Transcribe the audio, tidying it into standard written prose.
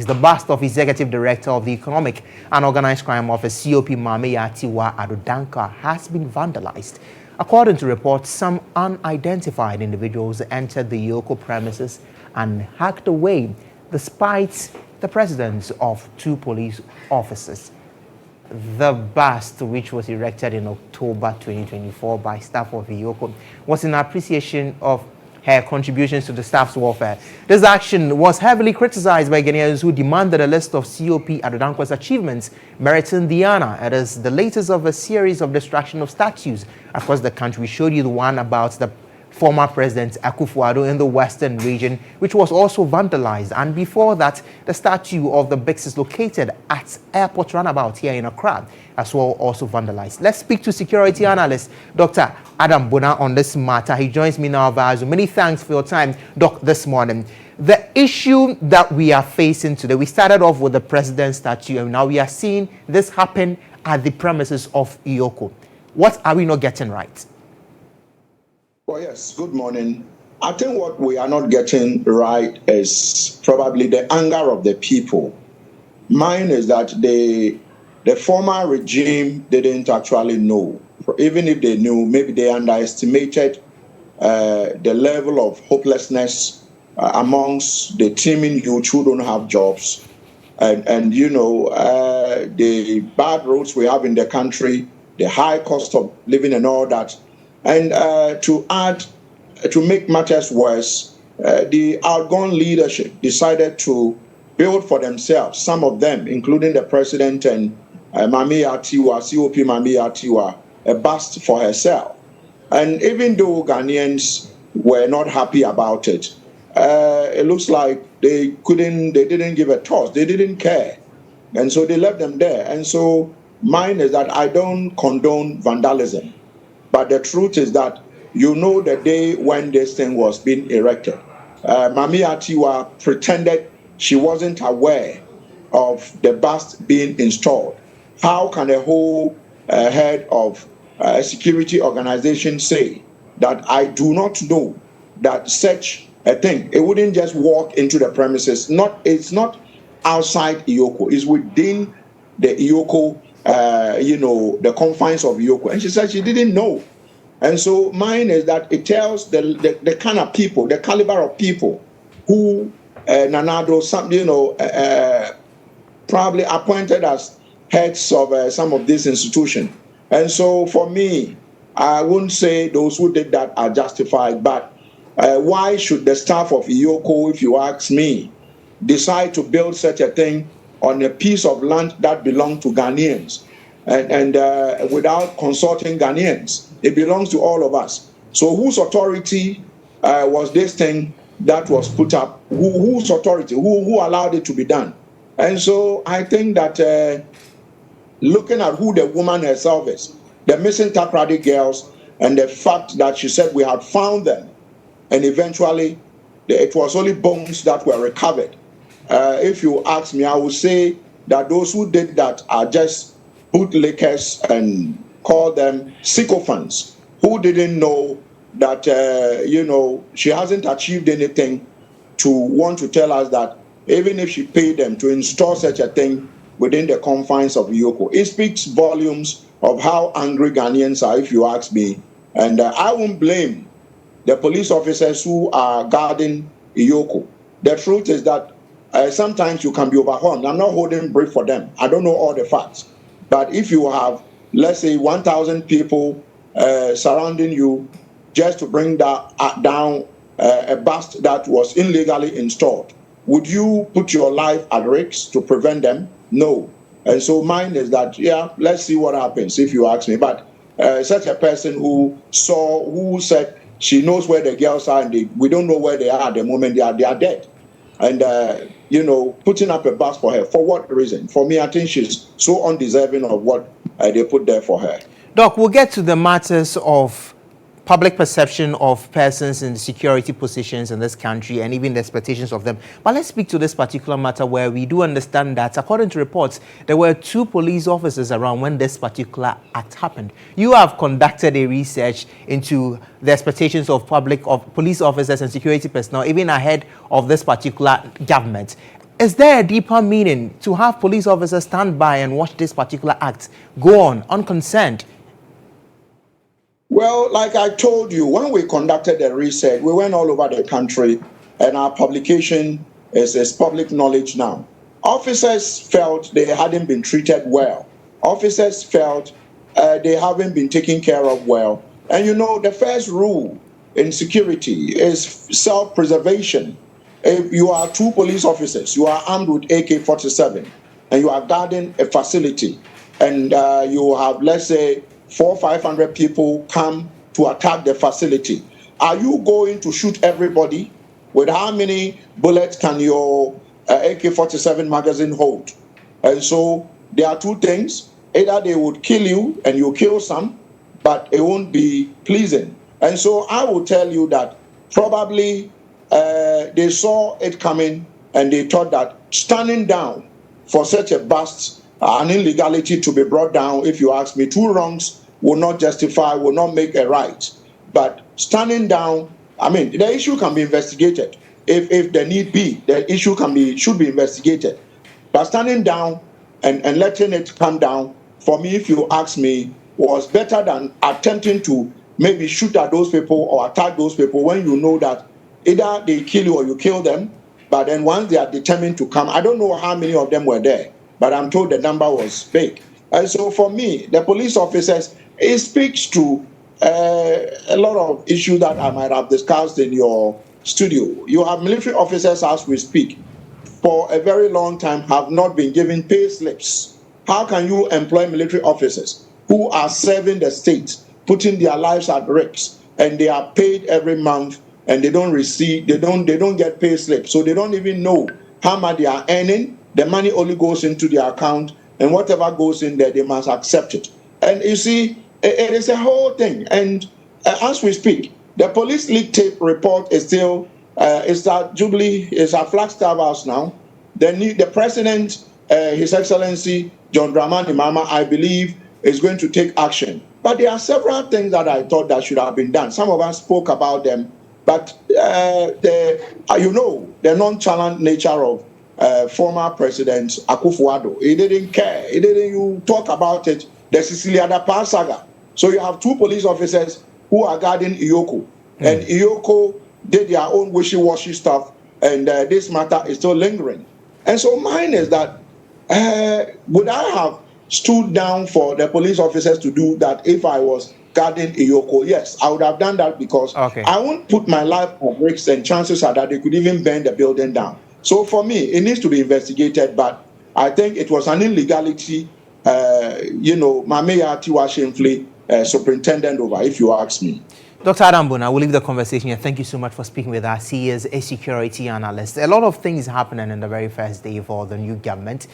The bust of Executive Director of the Economic and Organized Crime Office, COP Mameya Tiwa Adodanka, has been vandalized. According to reports, some unidentified individuals entered the Yoko premises and hacked away, despite the presence of 2 police officers. The bust, which was erected in October 2024 by staff of Yoko, was in appreciation of her contributions to the staff's welfare. This action was heavily criticized by Ghanaians who demanded a list of COP Adodanko's achievements meriting the honor. It is the latest of a series of destruction of statues across the country. We showed you the one about the former President Akufo-Addo in the western region, which was also vandalized. And before that, the statue of the Bixes located at Airport Runabout here in Accra as well also vandalized. Let's speak to security analyst Dr. Adam Bonaa on this matter. He joins me now via Zoom. Many thanks for your time, Doc, this morning. The issue that we are facing today, we started off with the president's statue, and now we are seeing this happen at the premises of EOCO. What are we not getting right? Well, yes, good morning. I think what we are not getting right is probably the anger of the people. Mine is that the former regime didn't actually know. Even if they knew, maybe they underestimated the level of hopelessness amongst the teeming youth who don't have jobs. And you know, the bad roads we have in the country, the high cost of living and all that. And to make matters worse, the outgone leadership decided to build for themselves, some of them, including the president and Mameya Tiwa, COP Mameya Tiwa, a bust for herself. And even though Ghanaians were not happy about it, it looks like they didn't give a toss, they didn't care. And so they left them there. And so mine is that I don't condone vandalism. But the truth is that you know the day when this thing was being erected. Mameya Tiwa pretended she wasn't aware of the bust being installed. How can a whole head of a security organization say that I do not know that such a thing? It wouldn't just walk into the premises. It's not outside EOCO. It's within the EOCO, the confines of EOCO. And she said she didn't know. And so mine is that it tells the kind of people, the caliber of people who Nanado, probably appointed as heads of some of these institutions. And so for me, I wouldn't say those who did that are justified, but why should the staff of EOCO, if you ask me, decide to build such a thing on a piece of land that belonged to Ghanaians and without consulting Ghanaians? It belongs to all of us. So whose authority was this thing that was put up? Whose authority? Who allowed it to be done? And so I think that looking at who the woman herself is, the missing Takrady girls, and the fact that she said we had found them, and eventually it was only bones that were recovered. If you ask me, I would say that those who did that are just bootlickers and call them sycophants who didn't know that, she hasn't achieved anything to want to tell us that even if she paid them to install such a thing within the confines of EOCO. It speaks volumes of how angry Ghanaians are, if you ask me. And I won't blame the police officers who are guarding EOCO. The truth is that sometimes you can be overwhelmed. I'm not holding brief for them. I don't know all the facts. But if you have, let's say, 1,000 people surrounding you just to bring that down a bust that was illegally installed, would you put your life at risk to prevent them? No. And so mine is that, yeah, let's see what happens, if you ask me. But such a person who said she knows where the girls are and we don't know where they are at the moment, they are dead. And, putting up a bust for her, for what reason? For me, I think she's so undeserving of what they put there for her. Doc, we'll get to the matters of public perception of persons in security positions in this country and even the expectations of them. But let's speak to this particular matter where we do understand that, according to reports, there were 2 police officers around when this particular act happened. You have conducted a research into the expectations of police officers and security personnel, even ahead of this particular government. Is there a deeper meaning to have police officers stand by and watch this particular act go on unconcerned? Well, like I told you, when we conducted the research, we went all over the country, and our publication is public knowledge now. Officers felt they hadn't been treated well. Officers felt they haven't been taken care of well. And you know, the first rule in security is self-preservation. If you are two police officers, you are armed with AK-47, and you are guarding a facility, and you have, let's say, 400 or 500 people come to attack the facility. Are you going to shoot everybody? With how many bullets can your AK-47 magazine hold? And so there are two things. Either they would kill you and you kill some, but it won't be pleasing. And so I will tell you that probably they saw it coming, and they thought that standing down for such a bust, an illegality to be brought down, if you ask me, two wrongs will not justify, will not make a right. But standing down, I mean, the issue can be investigated. If the need be, the issue should be investigated. But standing down and letting it come down, for me, if you ask me, was better than attempting to maybe shoot at those people or attack those people when you know that either they kill you or you kill them. But then once they are determined to come, I don't know how many of them were there, but I'm told the number was big. And so for me, the police officers, it speaks to a lot of issues that I might have discussed in your studio. You have military officers, as we speak, for a very long time have not been given pay slips. How can you employ military officers who are serving the state, putting their lives at risk, and they are paid every month, and they don't receive, they don't get pay slips, so they don't even know how much they are earning? The money only goes into their account, and whatever goes in there, they must accept it. And you see, it is a whole thing. And as we speak, the police leak tape report is still, it's at Jubilee, it's at Flagstaff House now. The president, His Excellency John Dramani Mahama, I believe, is going to take action. But there are several things that I thought that should have been done. Some of us spoke about them, but you know, the nonchalant nature of former President Akufo-Addo, he didn't care. He didn't you talk about it. The Cecilia Dapa saga. So you have two police officers who are guarding EOCO, and EOCO did their own wishy-washy stuff, and this matter is still lingering. And so mine is that, would I have stood down for the police officers to do that if I was guarding EOCO? Yes, I would have done that, because I won't put my life at risk, and chances are that they could even burn the building down. So for me, it needs to be investigated, but I think it was an illegality, you know, Mameya Tiwa shamefully superintendent over, if you ask me. Dr. Adam Bonaa, we'll leave the conversation here. Thank you so much for speaking with us. He is a security analyst. A lot of things happening in the very first day for the new government.